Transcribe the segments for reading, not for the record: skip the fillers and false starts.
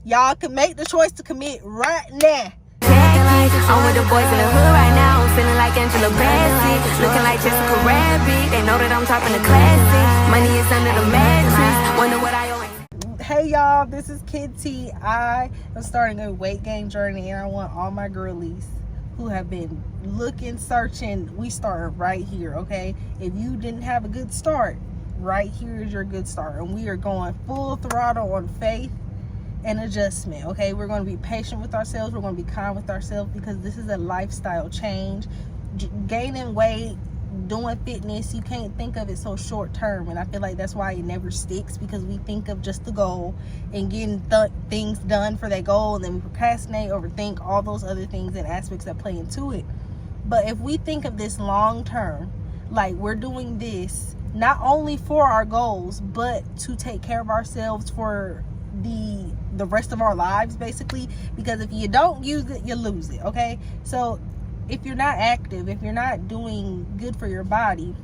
Y'all can make the choice to commit right now. I'm with the boys in the hood right now. I'm feeling like Angela Bassett, looking like Jessica Rabbit. They know that I'm topping the classic. Money is under the mattress. Wonder what I owe. Hey y'all, this is Kid T. I am starting a weight gain journey, and I want all my girlies who have been looking, searching. We started right here, okay? If you didn't have a good start, right here is your good start, and we are going full throttle on faith and adjustment. Okay, we're going to be patient with ourselves, we're going to be kind with ourselves, because this is a lifestyle change. Gaining weight, doing fitness, you can't think of it so short term, and I feel like that's why it never sticks, because we think of just the goal and getting things done for that goal, and then we procrastinate, overthink, all those other things and aspects that play into it. But if we think of this long term, like we're doing this not only for our goals, but to take care of ourselves for the rest of our lives, basically, because if you don't use it, you lose it. Okay, so if you're not active, if you're not doing good for your body's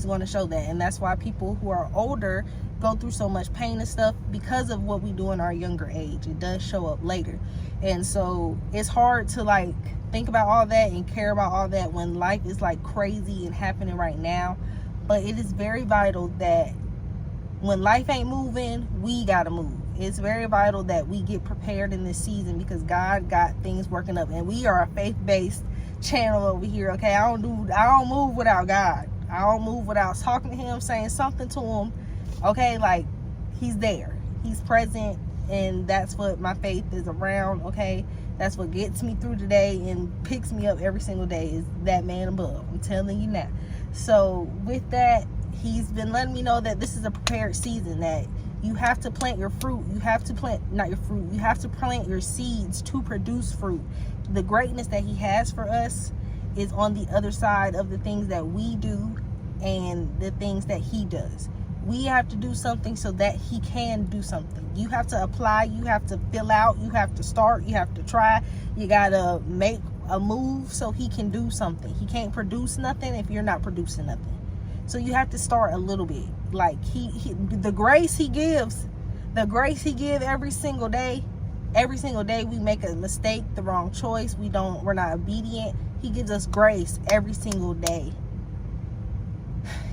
going to show that. And that's why people who are older go through so much pain and stuff, because of what we do in our younger age. It does show up later, and so it's hard to like think about all that and care about all that when life is like crazy and happening right now. But it is very vital that when life ain't moving, we gotta move. It's very vital that we get prepared in this season, because God got things working up, and we are a faith-based channel over here. Okay, I don't move without God. I don't move without talking to him, saying something to him. Okay, like he's there, he's present, and that's what my faith is around. Okay, that's what gets me through today and picks me up every single day, is that man above. I'm telling you now. So with that, he's been letting me know that this is a prepared season, that you have to plant your fruit. You have to plant, not your fruit, you have to plant your seeds to produce fruit. The greatness that he has for us is on the other side of the things that we do and the things that he does. We have to do something so that he can do something. You have to apply, you have to fill out, you have to start, you have to try, you gotta make a move so he can do something. He can't produce nothing if you're not producing nothing. So you have to start a little bit. Like the grace he gives every single day we make a mistake, the wrong choice, we're not obedient. He gives us grace every single day.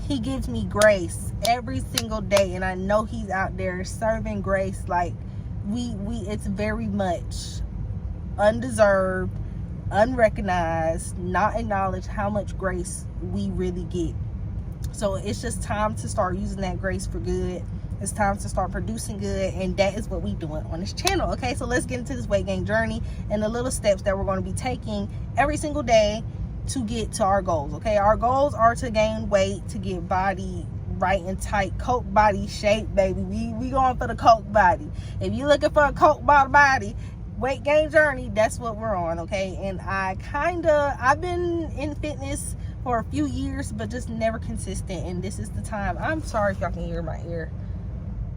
He gives me grace every single day, and I know he's out there serving grace. Like it's very much undeserved, unrecognized, not acknowledged how much grace we really get. So it's just time to start using that grace for good. It's time to start producing good, and that is what we're doing on this channel. Okay, so let's get into this weight gain journey and the little steps that we're going to be taking every single day to get to our goals. Okay, our goals are to gain weight, to get body right and tight, Coke body shape, baby. We going for the Coke body. If you're looking for a Coke body, weight gain journey, that's what we're on. Okay, and I've been in fitness for a few years, but just never consistent, and this is the time. I'm sorry if y'all can hear my ear,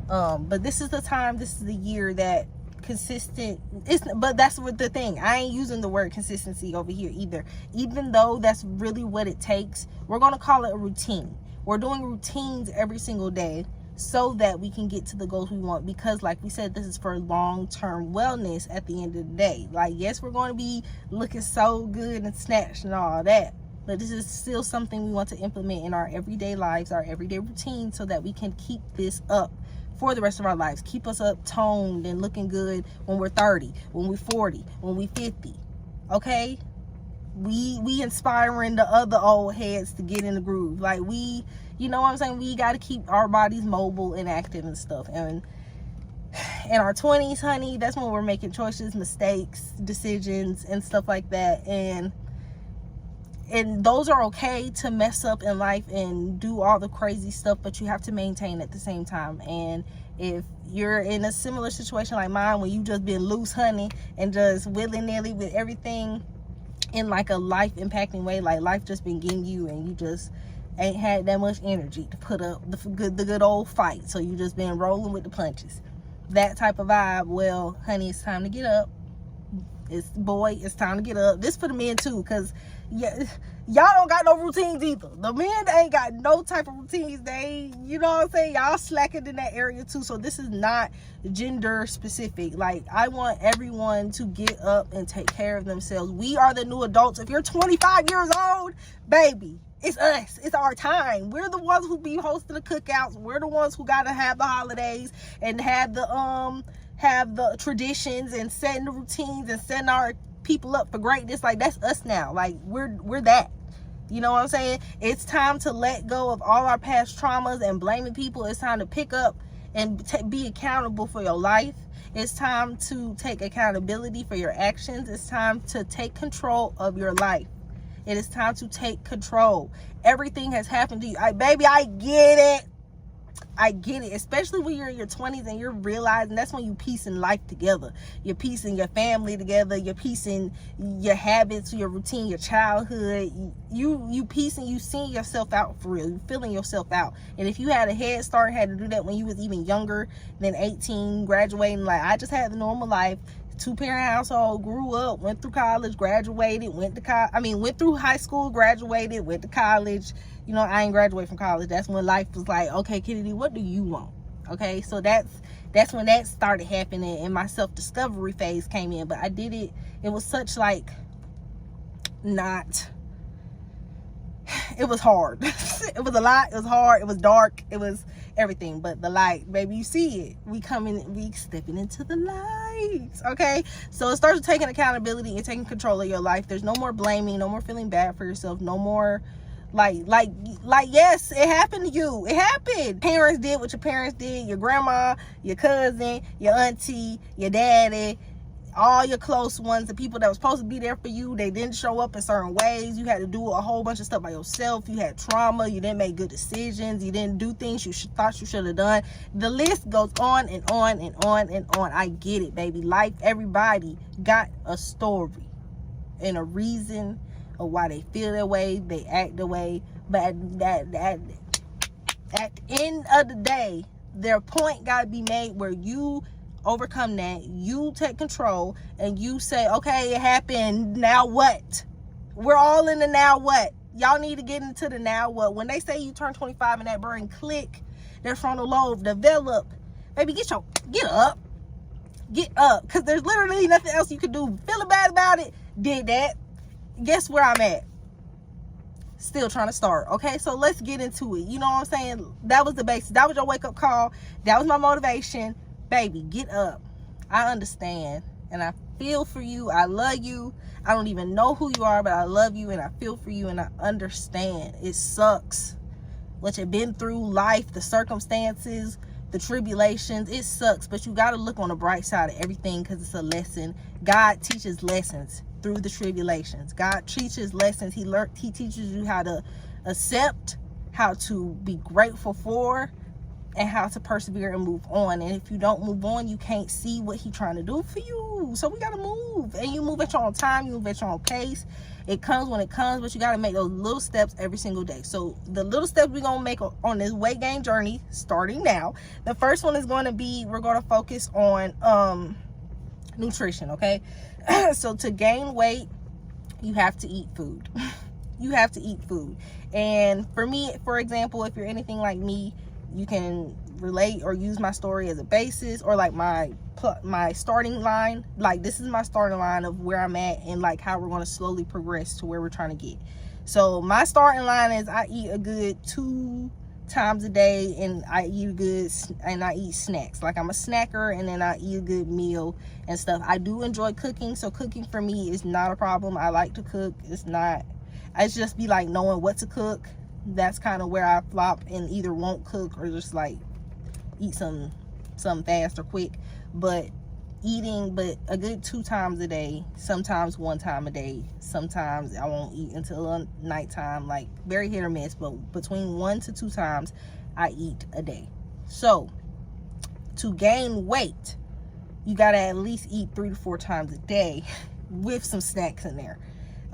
but this is the time, this is the year that consistent is. But that's what the thing, I ain't using the word consistency over here either, even though that's really what it takes. We're going to call it a routine. We're doing routines every single day so that we can get to the goals we want, because like we said, this is for long-term wellness at the end of the day. Like, yes, we're going to be looking so good and snatched and all that, but this is still something we want to implement in our everyday lives, our everyday routine, so that we can keep this up for the rest of our lives. Keep us up toned and looking good when we're 30, when we're 40, when we're 50. Okay? We inspiring the other old heads to get in the groove. Like, you know what I'm saying? We got to keep our bodies mobile and active and stuff. And in our 20s, honey, that's when we're making choices, mistakes, decisions, and stuff like that. And those are okay to mess up in life and do all the crazy stuff, but you have to maintain at the same time. And if you're in a similar situation like mine, where you just been loose, honey, and just willy-nilly with everything in like a life impacting way, like life just been getting you, and you just ain't had that much energy to put up the good old fight, so you just been rolling with the punches, that type of vibe, well, honey, it's time to get up. It's time to get up. This for the men too, because yeah, y'all don't got no routines either. The men ain't got no type of routines. They, you know what I'm saying, y'all slacking in that area too. So this is not gender specific. Like, I want everyone to get up and take care of themselves. We are the new adults. If you're 25 years old, baby, it's us. It's our time. We're the ones who be hosting the cookouts. We're the ones who gotta have the holidays and have the traditions and setting the routines and setting our people up for greatness. Like, that's us now. Like, we're that. You know what I'm saying? It's time to let go of all our past traumas and blaming people. It's time to pick up and be accountable for your life. It's time to take accountability for your actions. It's time to take control of your life. It is time to take control. Everything has happened to you. Baby, I get it. I get it, especially when you're in your 20s and you're realizing that's when you piecing life together. You're piecing your family together. You're piecing your habits, your routine, your childhood. You piecing, you seeing yourself out for real. You feeling yourself out. And if you had a head start, had to do that when you was even younger than 18, graduating, like I just had the normal life. 2-parent household, grew up, went through college, graduated, went through high school, graduated, went to college. You know, I ain't graduated from college. That's when life was like, okay, Kennedy, what do you want? Okay, so that's when that started happening and my self-discovery phase came in. But I did it. It was such like it was hard. It was a lot. It was hard. It was dark. It was everything. But the light, baby, you see it. We stepping into the light. Okay, so it starts taking accountability and taking control of your life. There's no more blaming, no more feeling bad for yourself, no more like yes, it happened to you. It happened. Parents did what your parents did. Your grandma, your cousin, your auntie, your daddy, all your close ones, the people that were supposed to be there for you, they didn't show up in certain ways. You had to do a whole bunch of stuff by yourself. You had trauma. You didn't make good decisions. You didn't do things you thought you should have done. The list goes on and on and on and on. I get it, baby. Life, everybody got a story and a reason of why they feel that way, they act the way. But at the end of the day, their point got to be made where you overcome that, you take control, and you say, okay, it happened, now what? We're all in the now what. Y'all need to get into the now what. When they say you turn 25 and that brain click, their frontal lobe develop, baby, get up, because there's literally nothing else you can do. Feeling bad about it, did that. Guess where I'm at? Still trying to start. Okay, so let's get into it. You know what I'm saying? That was the basics. That was your wake-up call. That was my motivation. Baby, get up. I understand and I feel for you. I love you. I don't even know who you are, but I love you and I feel for you and I understand. It sucks what you've been through, life, the circumstances, the tribulations. It sucks, but you got to look on the bright side of everything because it's a lesson. God teaches lessons through the tribulations. God teaches lessons. He teaches you how to accept, how to be grateful for, and how to persevere and move on. And if you don't move on, you can't see what he's trying to do for you. So we gotta move, and you move at your own time, you move at your own pace. It comes when it comes, but you gotta make those little steps every single day. So the little steps we're gonna make on this weight gain journey, starting now, the first one is going to be, we're going to focus on nutrition. Okay, so to gain weight, you have to eat food. You have to eat food. And for me, for example, if you're anything like me, you can relate or use my story as a basis, or like my starting line. Like, this is my starting line of where I'm at and like how we're going to slowly progress to where we're trying to get. So my starting line is I eat a good 2 times a day, and I eat snacks. Like, I'm a snacker, and then I eat a good meal and stuff. I do enjoy cooking, so cooking for me is not a problem. I like to cook. It's just be like knowing what to cook. That's kind of where I flop and either won't cook or just like eat something fast or quick. But a good 2 times a day, sometimes 1 time a day. Sometimes I won't eat until nighttime, like very hit or miss, but between 1 to 2 times I eat a day. So to gain weight, you gotta at least eat 3 to 4 times a day with some snacks in there.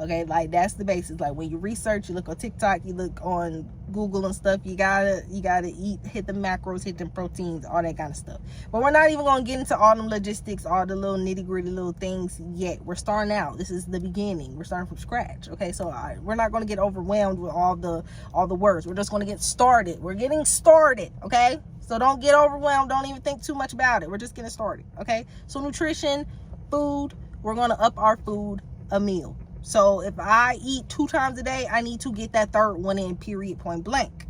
Okay, like that's the basis. Like when you research, you look on TikTok, you look on Google and stuff, you gotta eat, hit the macros, hit the proteins, all that kind of stuff. But we're not even gonna get into all them logistics, all the little nitty-gritty little things yet. We're starting out. This is the beginning. We're starting from scratch. Okay, so we're not gonna get overwhelmed with all the words. We're just gonna get started. We're getting started. Okay, so don't get overwhelmed. Don't even think too much about it. We're just getting started. Okay, so nutrition, food, we're gonna up our food a meal. So if I eat 2 times a day, I need to get that third one in, period, point blank.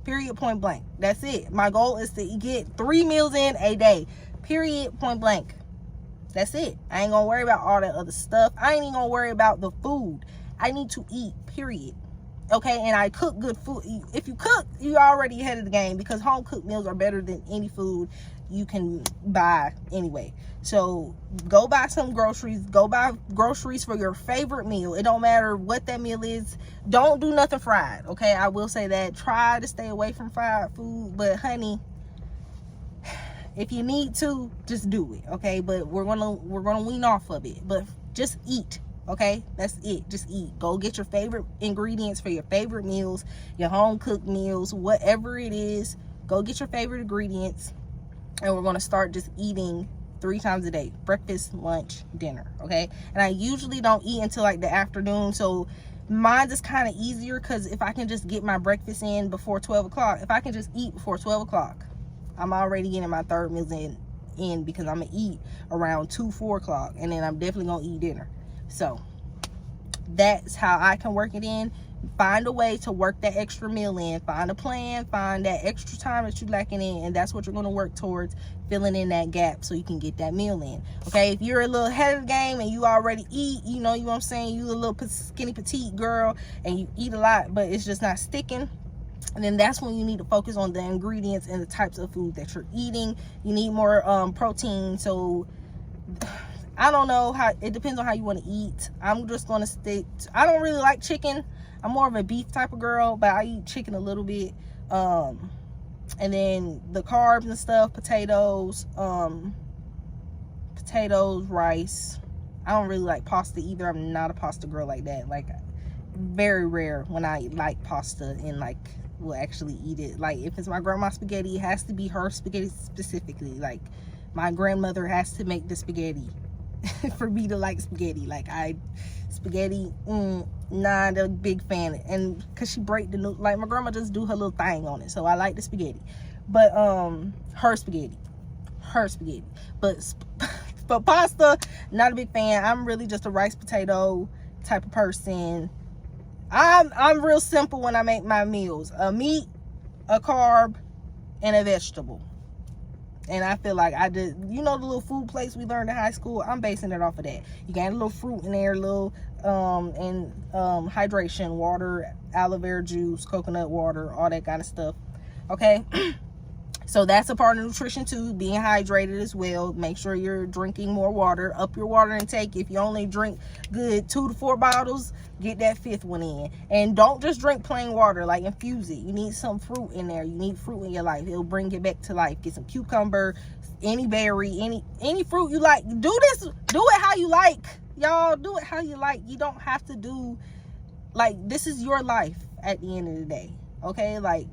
Period, point blank. That's it. My goal is to get 3 meals in a day. Period, point blank. That's it. I ain't gonna worry about all that other stuff. I ain't even gonna worry about the food. I need to eat, period. Okay, and I cook good food. If you cook, you're already ahead of the game, because home cooked meals are better than any food you can buy anyway. So go buy some groceries. Go buy groceries for your favorite meal. It don't matter what that meal is. Don't do nothing fried. Okay, I will say that. Try to stay away from fried food, but honey, if you need to, just do it. Okay, but we're gonna wean off of it. But just eat. Okay, that's it. Just eat. Go get your favorite ingredients for your favorite meals, your home cooked meals, whatever it is. Go get your favorite ingredients, and we're going to start just eating 3 times a day: breakfast, lunch, dinner. Okay, and I usually don't eat until like the afternoon, so mine is kind of easier, because if I can just get my breakfast in before 12 o'clock, if I can just eat before 12 o'clock, I'm already getting my third meals in because I'm gonna eat around 2-4 o'clock, and then I'm definitely gonna eat dinner. So that's how I can work it in. Find a way to work that extra meal in. Find a plan. Find that extra time that you're lacking in, and that's what you're going to work towards, filling in that gap so you can get that meal in. Okay, if you're a little ahead of the game and you already eat, you know what I'm saying, you a little skinny petite girl and you eat a lot but it's just not sticking, and then that's when you need to focus on the ingredients and the types of food that you're eating. You need more protein. So I don't know how, it depends on how you want to eat. I'm just going to stick I don't really like chicken. I'm more of a beef type of girl, but I eat chicken a little bit. And then the carbs and stuff, potatoes, rice. I don't really like pasta either. I'm not a pasta girl like that. Like, very rare when I like pasta and like will actually eat it. Like, if it's my grandma's spaghetti, it has to be her spaghetti specifically. Like, my grandmother has to make the spaghetti for me to like spaghetti. Like, spaghetti, not a big fan. And because she break the new, like, my grandma just do her little thing on it, so I like the spaghetti. But her spaghetti. But for pasta, not a big fan. I'm really just a rice potato type of person. I'm real simple when I make my meals: a meat, a carb, and a vegetable. And I feel like I did, the little food plates we learned in high school, I'm basing it off of that. You got a little fruit in there, a little hydration, water, aloe vera juice, coconut water, all that kind of stuff. Okay. So that's a part of nutrition too, being hydrated as well. Make sure you're drinking more water. Up your water intake. If you only drink good 2 to 4 bottles, get that 5th one in. And don't just drink plain water, like infuse it. You need some fruit in there. You need fruit in your life. It'll bring you back to life. Get some cucumber, any berry, any fruit you like. Do it how you like. Y'all, do it how you like. You don't have to do, like, this is your life at the end of the day. Okay? Like,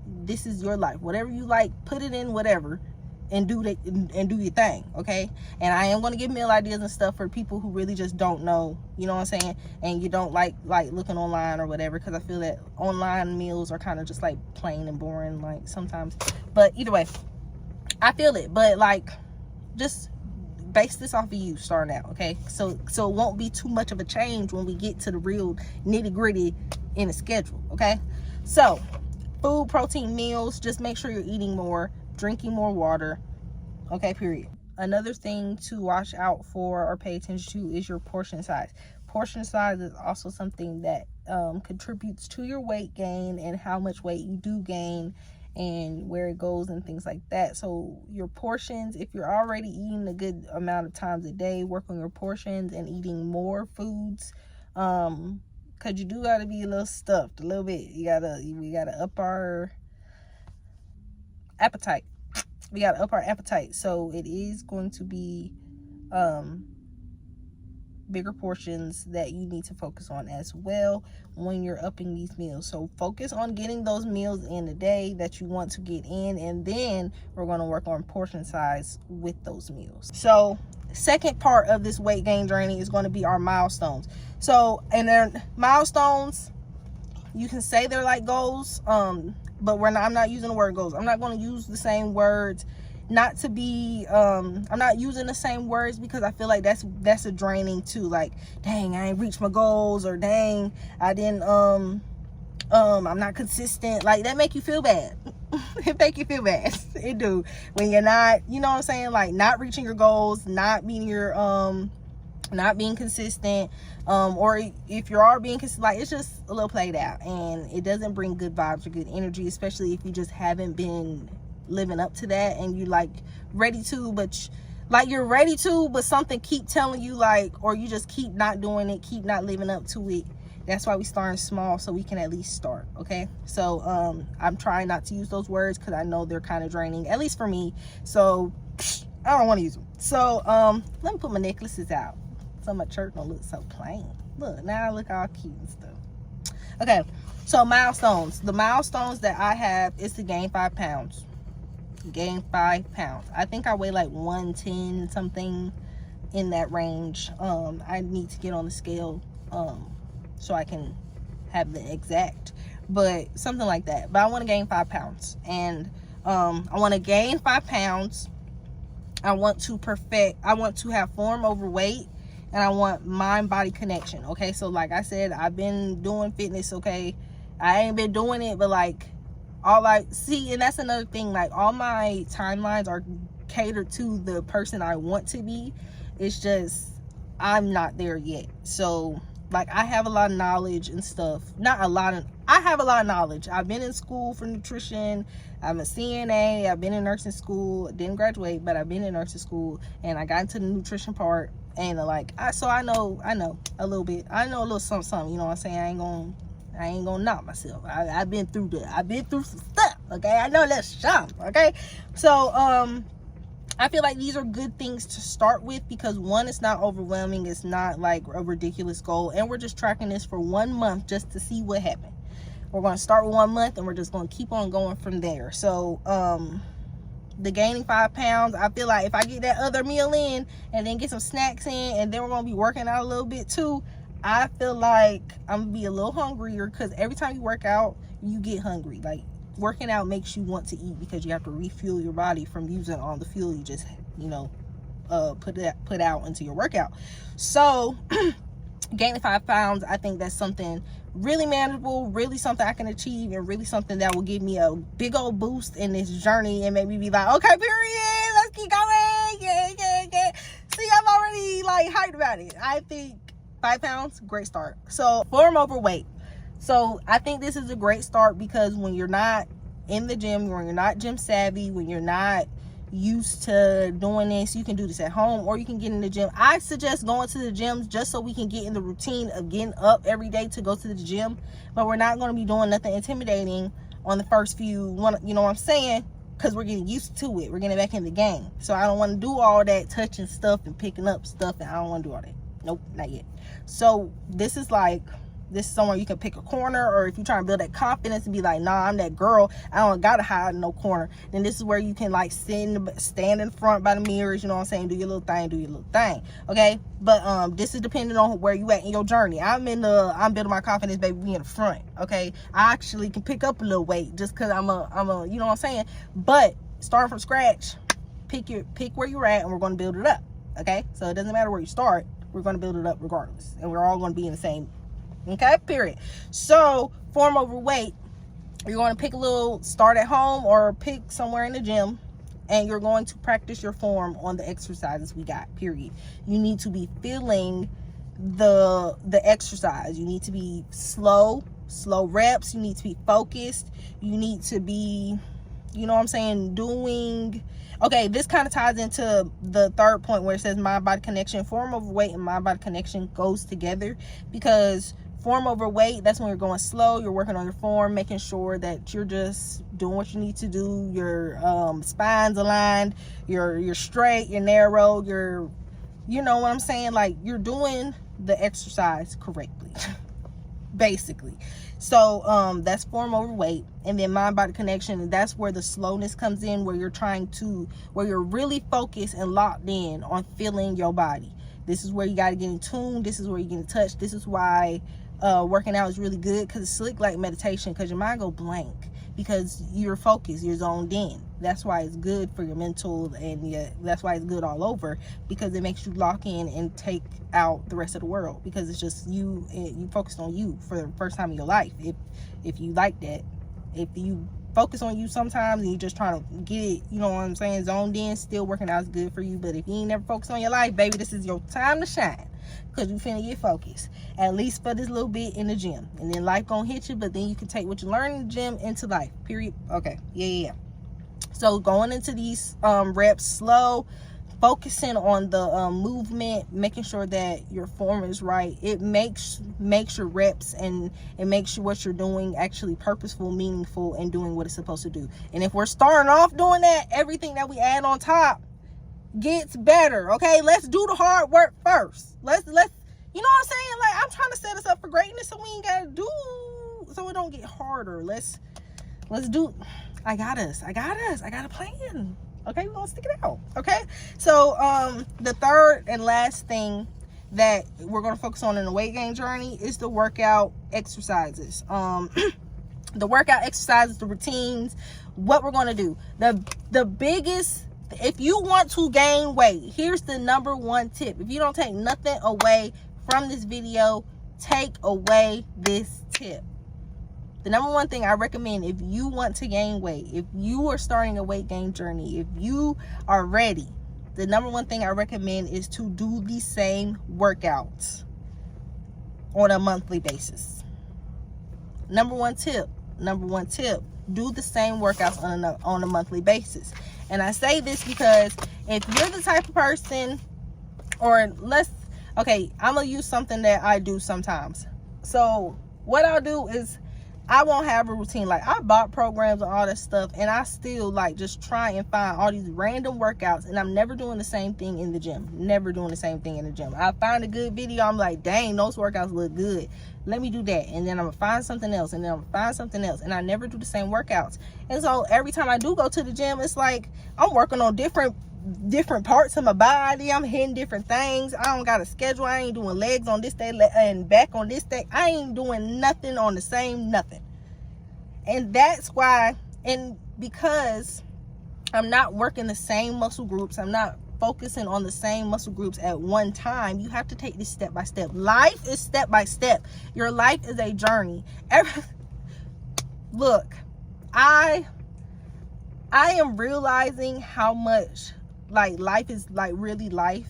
this is your life. Whatever you like, put it in whatever, and do your thing. Okay? And I am going to give meal ideas and stuff for people who really just don't know, you know what I'm saying, and you don't like looking online or whatever, because I feel that online meals are kind of just like plain and boring, like, sometimes. But either way, I feel it. But like, just base this off of you starting out. Okay, so it won't be too much of a change when we get to the real nitty-gritty in the schedule. Okay, so food, protein meals, just make sure you're eating more, drinking more water. Okay, period. Another thing to watch out for or pay attention to is your portion size. Portion size is also something that contributes to your weight gain and how much weight you do gain and where it goes and things like that. So your portions, if you're already eating a good amount of times a day, work on your portions and eating more foods. Because you do got to be a little stuffed a little bit. We gotta up our appetite. We gotta up our appetite. So it is going to be bigger portions that you need to focus on as well when you're upping these meals. So focus on getting those meals in a day that you want to get in, and then we're going to work on portion size with those meals. So second part of this weight gain journey is going to be our milestones. So, and then milestones, you can say they're like goals, but I'm not using the word goals. I'm not going to use the same words, not to be I'm not using the same words because I feel like that's a draining too. Like, dang, I ain't reached my goals, or dang, I didn't I'm not consistent. Like, that make you feel bad. It make you feel bad. It do, when you're not, you know what I'm saying, like not reaching your goals, not meeting your not being consistent, or if you are being consistent, like, it's just a little played out, and it doesn't bring good vibes or good energy, especially if you just haven't been living up to that, and you like ready to, but you're ready to, but something keep telling you, like, or you just keep not doing it, keep not living up to it. That's why we starting small, so we can at least start. Okay, so I'm trying not to use those words because I know they're kind of draining, at least for me, so I don't want to use them. So let me put my necklaces out so my shirt don't look so plain. Look, now I look all cute and stuff. Okay, so milestones. The milestones that I have is to gain 5 pounds. Gain 5 pounds. I think I weigh like 110 something, in that range. I need to get on the scale so I can have the exact, but something like that. But I want to gain 5 pounds, and I want to gain 5 pounds. I want to have form over weight, and I want mind body connection. Okay, so like I said, I've been doing fitness. Okay, I ain't been doing it, but like, and that's another thing, like, all my timelines are catered to the person I want to be. It's just I'm not there yet. So like, I have a lot of knowledge and stuff. I have a lot of knowledge. I've been in school for nutrition. I'm a CNA. I've been in nursing school. Didn't graduate, but I've been in nursing school, and I got into the nutrition part, and so I know a little bit. I know a little something, you know what I'm saying? I ain't gonna knock myself. I've been through some stuff. Okay, I know that's something. Okay, so I feel like these are good things to start with, because one, it's not overwhelming, it's not like a ridiculous goal, and we're just tracking this for 1 month just to see what happened. We're going to start with 1 month, and we're just going to keep on going from there. So the gaining 5 pounds, I feel like if I get that other meal in, and then get some snacks in, and then we're going to be working out a little bit too, I feel like I'm gonna be a little hungrier, because every time you work out, you get hungry. Like, working out makes you want to eat, because you have to refuel your body from using all the fuel you just, put out into your workout. So gaining 5 pounds, I think that's something really manageable, really something I can achieve, and really something that will give me a big old boost in this journey, and make me be like, okay, period, let's keep going. Yeah. See, I'm already like hyped about it. I think 5 pounds, great start. So form over weight. So I think this is a great start, because when you're not in the gym, when you're not gym savvy, when you're not used to doing this, you can do this at home, or you can get in the gym. I suggest going to the gym just so we can get in the routine of getting up every day to go to the gym, but we're not going to be doing nothing intimidating on the first few, you know what I'm saying, because we're getting used to it. We're getting back in the game. So I don't want to do all that touching stuff and picking up stuff, and I don't want to do all that. Nope, not yet. So this is somewhere you can pick a corner, or if you're trying to build that confidence and be like, nah, I'm that girl, I don't gotta hide in no corner, then this is where you can like stand in front by the mirrors, you know what I'm saying, do your little thing, okay? But this is depending on where you at in your journey. I'm building my confidence, baby, be in the front, okay? I actually can pick up a little weight just because I'm a you know what I'm saying. But starting from scratch, pick where you're at, and we're going to build it up, okay? So it doesn't matter where you start, we're going to build it up regardless, and we're all going to be in the same, okay, period. So form over weight, you're going to pick a little, start at home or pick somewhere in the gym, and you're going to practice your form on the exercises we got, period. You need to be feeling the exercise. You need to be slow reps. You need to be focused. You need to be, you know what I'm saying, okay, this kind of ties into the third point where it says mind body connection. Form over weight and mind body connection goes together, because form over weight, that's when you're going slow, you're working on your form, making sure that you're just doing what you need to do, your spine's aligned, you're straight, you're narrow, you know what I'm saying, like you're doing the exercise correctly. Basically. So that's form over weight, and then mind body connection, and that's where the slowness comes in, where you're really focused and locked in on feeling your body. This is where you got to get in tune. This is where you get in touch. This is why working out is really good, because it's slick like meditation, because your mind go blank because you're focused, you're zoned in. That's why it's good for your mental, and that's why it's good all over, because it makes you lock in and take out the rest of the world, because it's just you, and you focused on you for the first time in your life. If you like that, if you focus on you sometimes and you're just trying to get it, you know what I'm saying, zoned in, still working out is good for you. But if you ain't never focused on your life, baby, this is your time to shine, because you finna get focused, at least for this little bit in the gym. And then life gonna hit you, but then you can take what you learn in the gym into life, period. Okay, yeah. So going into these reps slow, focusing on the movement, making sure that your form is right, it makes your reps, and it makes what you're doing actually purposeful, meaningful, and doing what it's supposed to do. And if we're starting off doing that, everything that we add on top gets better. Okay, let's do the hard work first. Let's you know what I'm saying? Like, I'm trying to set us up for greatness, so we ain't gotta do, so it don't get harder. Let's do. I got a plan. Okay, we're gonna stick it out. Okay, so the third and last thing that we're gonna focus on in the weight gain journey is the workout exercises. The workout exercises, the routines, what we're gonna do. The biggest, if you want to gain weight, here's the number one tip. If you don't take nothing away from this video, take away this tip. The number one thing I recommend, if you want to gain weight, if you are starting a weight gain journey, if you are ready, the number one thing I recommend is to do the same workouts on a monthly basis. Number one tip, do the same workouts on a monthly basis. And I say this because if you're the type of person, I'm gonna use something that I do sometimes. So what I'll do is, I won't have a routine. Like, I bought programs and all that stuff, and I still like just try and find all these random workouts, and I'm never doing the same thing in the gym. I find a good video, I'm like, dang, those workouts look good, let me do that. And then I'm gonna find something else, and then I'm gonna find something else, and I never do the same workouts. And so every time I do go to the gym, it's like I'm working on different parts of my body. I'm hitting different things. I don't got a schedule. I ain't doing legs on this day and back on this day. I ain't doing nothing on the same nothing. And that's why, and because I'm not working the same muscle groups, I'm not focusing on the same muscle groups at one time. You have to take this step by step. Life is step by step. Your life is a journey. Look, I am realizing how much like life is like really life,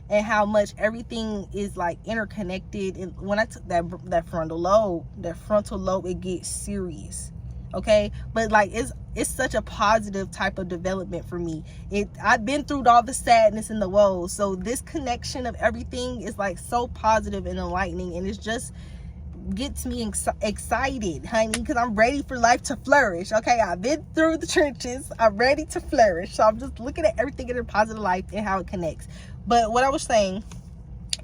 and how much everything is like interconnected. And when I took that frontal lobe, it gets serious. Okay, but like it's such a positive type of development for me. I've been through all the sadness and the woes, so this connection of everything is like so positive and enlightening, and it's just gets me excited, honey, because I'm ready for life to flourish. Okay, I've been through the trenches, I'm ready to flourish, so I'm just looking at everything in a positive light and how it connects. But what I was saying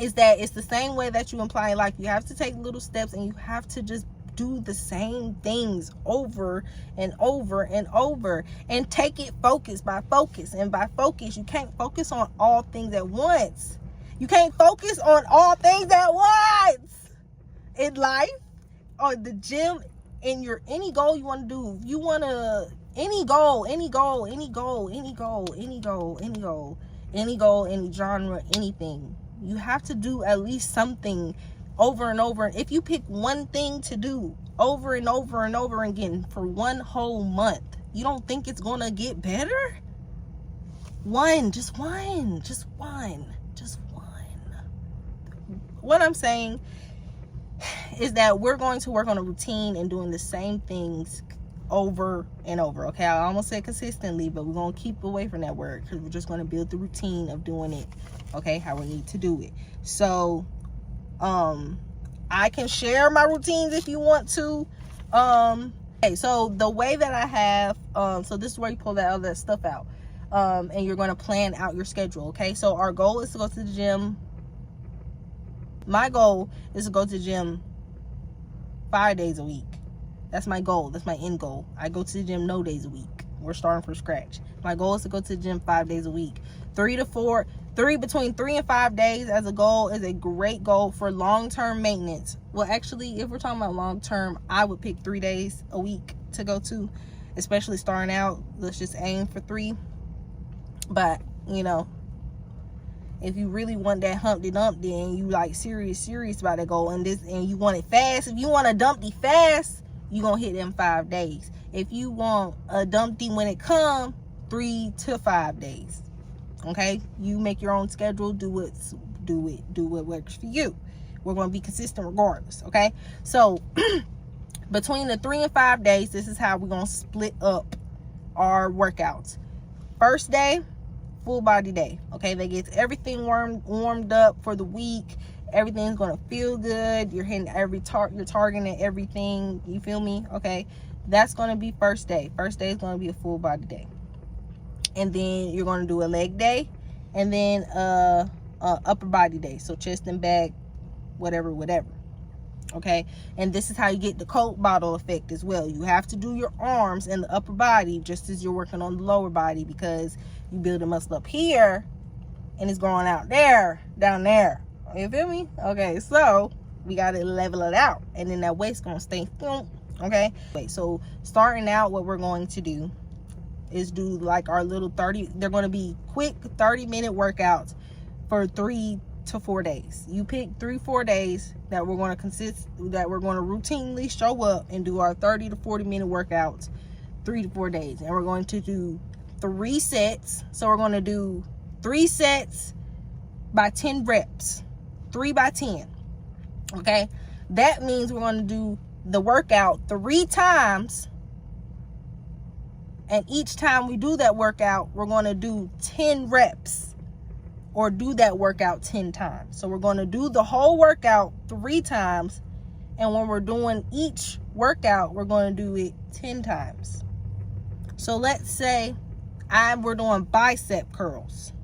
is that it's the same way that you apply in life. You have to take little steps, and you have to just do the same things over and over and over, and take it focus by focus. And by focus, you can't focus on all things at once. In life, or the gym, in your any goal you want to do. If you want to, any goal, any genre, anything, you have to do at least something over and over. If you pick one thing to do over and over and over again for one whole month, you don't think it's gonna get better? Just one. What I'm saying is that we're going to work on a routine and doing the same things over and over. Okay, I almost said consistently, but we're going to keep away from that word, because we're just going to build the routine of doing it, okay, how we need to do it. So I can share my routines if you want to. Okay, so the way that I have, so this is where you pull all that stuff out, and you're going to plan out your schedule. Okay, so our goal is to go to the gym My goal is to go to the gym 5 days a week. That's my goal. That's my end goal. I go to the gym no days a week. We're starting from scratch. My goal is to go to the gym 5 days a week. Between 3 and 5 days as a goal is a great goal for long-term maintenance. Well, actually, if we're talking about long-term, I would pick 3 days a week to go to, especially starting out. Let's just aim for 3. But, you know, if you really want that Humpty Dumpty and you like serious about that goal and you want it fast, if you want a Dumpty fast, you gonna hit them 5 days. If you want a Dumpty when it come, 3 to 5 days. Okay, you make your own schedule. Do what works for you. We're going to be consistent regardless. Okay, so between the 3 and 5 days, this is how we're going to split up our workouts. First day, full body day. Okay, that gets everything warmed up for the week. Everything's going to feel good. You're hitting you're targeting everything. You feel me? Okay, that's going to be first day. First day is going to be a full body day. And then you're going to do a leg day, and then upper body day, so chest and back, whatever. Okay, and this is how you get the Coke bottle effect as well. You have to do your arms and the upper body just as you're working on the lower body, because you build a muscle up here and it's going out there, down there. You feel me? Okay, so we got to level it out, and then that waist gonna stay. Okay, so starting out, what we're going to do is do like our little 30, they're going to be quick 30-minute workouts for 3 to 4 days. You pick 3-4 days that we're going to routinely show up and do our 30 to 40-minute workouts 3 to 4 days. And we're going to do 3 sets. So we're going to do 3 sets by 10 reps, 3 by 10. Okay, that means we're going to do the workout 3 times. And each time we do that workout, we're going to do 10 reps or do that workout 10 times. So we're going to do the whole workout 3 times. And when we're doing each workout, we're going to do it 10 times. So let's say we're doing bicep curls.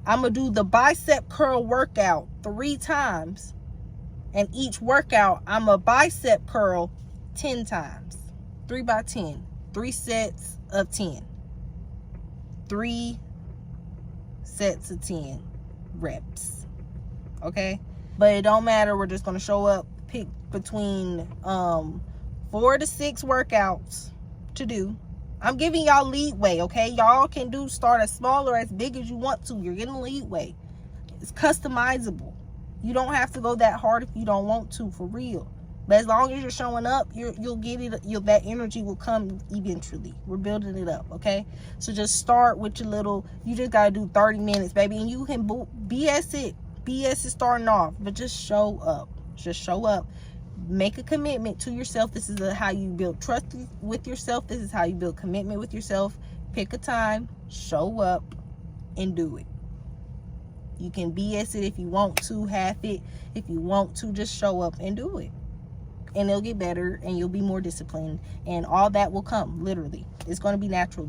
I'm going to do the bicep curl workout 3 times. And each workout, I'm a bicep curl 10 times. 3 by 10. 3 sets of 10. 3 sets of 10 reps. Okay, but it don't matter. We're just going to show up, pick between 4 to 6 workouts to do. I'm giving y'all leeway. Okay, y'all can start as small or as big as you want to. You're getting leeway. It's customizable. You don't have to go that hard if you don't want to, for real. But as long as you're showing up, you'll get it. That energy will come eventually. We're building it up, okay? So just start with your little. You just gotta do 30 minutes, baby, and you can BS it. BS is starting off, but just show up. Just show up. Make a commitment to yourself. This is how you build trust with yourself. This is how you build commitment with yourself. Pick a time, show up, and do it. You can BS it if you want to, half it if you want to. Just show up and do it. And it'll get better, and you'll be more disciplined, and all that will come. Literally, it's going to be natural.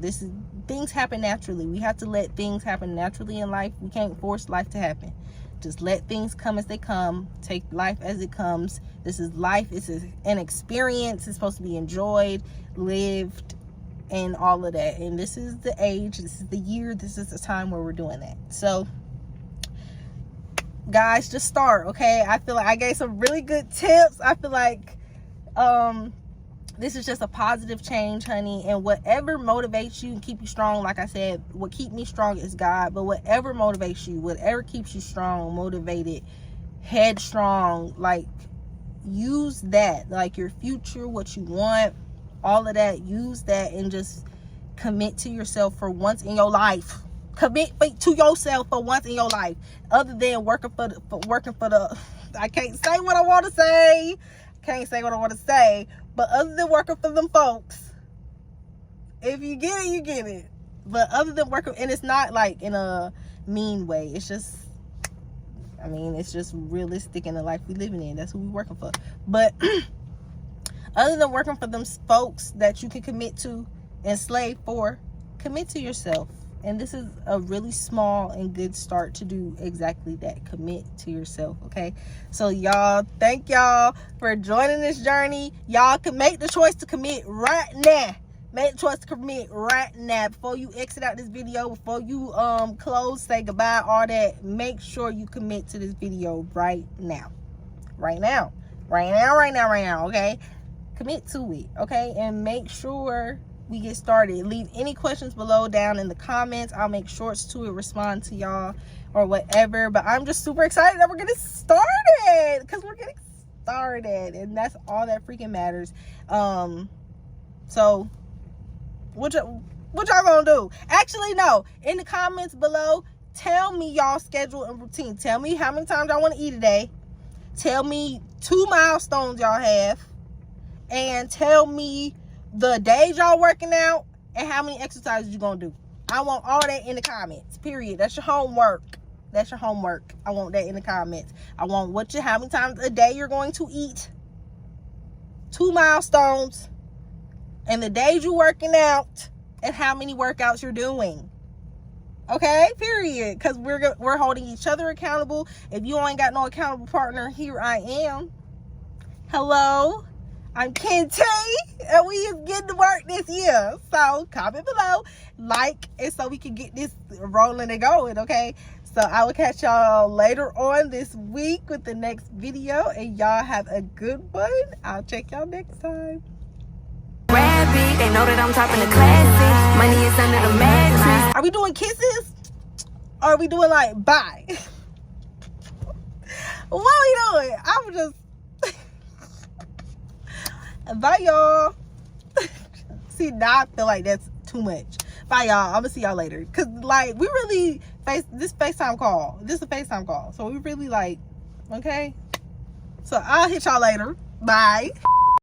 Things happen naturally. We have to let things happen naturally in life. We can't force life to happen. Just let things come as they come. Take life as it comes. This is life. It's an experience. It's supposed to be enjoyed, lived, and all of that. And this is the age. This is the year. This is the time where we're doing that. So guys, just start. Okay, I feel like I gave some really good tips. I feel like this is just a positive change, honey, and whatever motivates you and keep you strong, like I said, what keep me strong is God. But whatever motivates you, whatever keeps you strong, motivated, headstrong, like, use that. Like, your future, what you want, all of that, use that, and just commit to yourself for once in your life. Commit to yourself for once in your life, other than working for the I can't say what I want to say. But other than working for them folks, if you get it, you get it. But other than working, and it's not like in a mean way. It's just, I mean, it's just realistic in the life we living in. That's who we working for. But other than working for them folks that you can commit to and slave for, commit to yourself. And this is a really small and good start to do exactly that. Commit to yourself, okay? So y'all, thank y'all for joining this journey. Y'all can make the choice to commit right now. Make the choice to commit right now. Before you exit out this video, before you close, say goodbye, all that, make sure you commit to this video right now. Right now. Right now, okay? Commit to it, okay? And make sure we get started. Leave any questions below down in the comments. I'll make shorts to it, respond to y'all or whatever. But I'm just super excited that we're getting started, because we're getting started, and that's all that freaking matters. So what y'all gonna do? Actually, no, in the comments below, tell me y'all schedule and routine. Tell me how many times y'all want to eat a day. Tell me 2 milestones y'all have, and tell me the days y'all working out and how many exercises you gonna do. I want all that in the comments, period. That's your homework. That's your homework. I want that in the comments. I want how many times a day you're going to eat, 2 milestones, and the days you working out, and how many workouts you're doing. Okay, period. Because we're holding each other accountable. If you ain't got no accountable partner, here I am. Hello, I'm Kenty, and we is getting to work this year. So comment below, like, and so we can get this rolling and going, okay? So I will catch y'all later on this week with the next video, and y'all have a good one. I'll check y'all next time. They know that I'm topping the classic. Money is under the mattress. Are we doing kisses? Or are we doing like bye? What are we doing? I'm just bye, y'all. See, now I feel like that's too much. Bye, y'all. I'm gonna see y'all later. Cause like we really this FaceTime call. This is a FaceTime call. So we really like, okay. So I'll hit y'all later. Bye.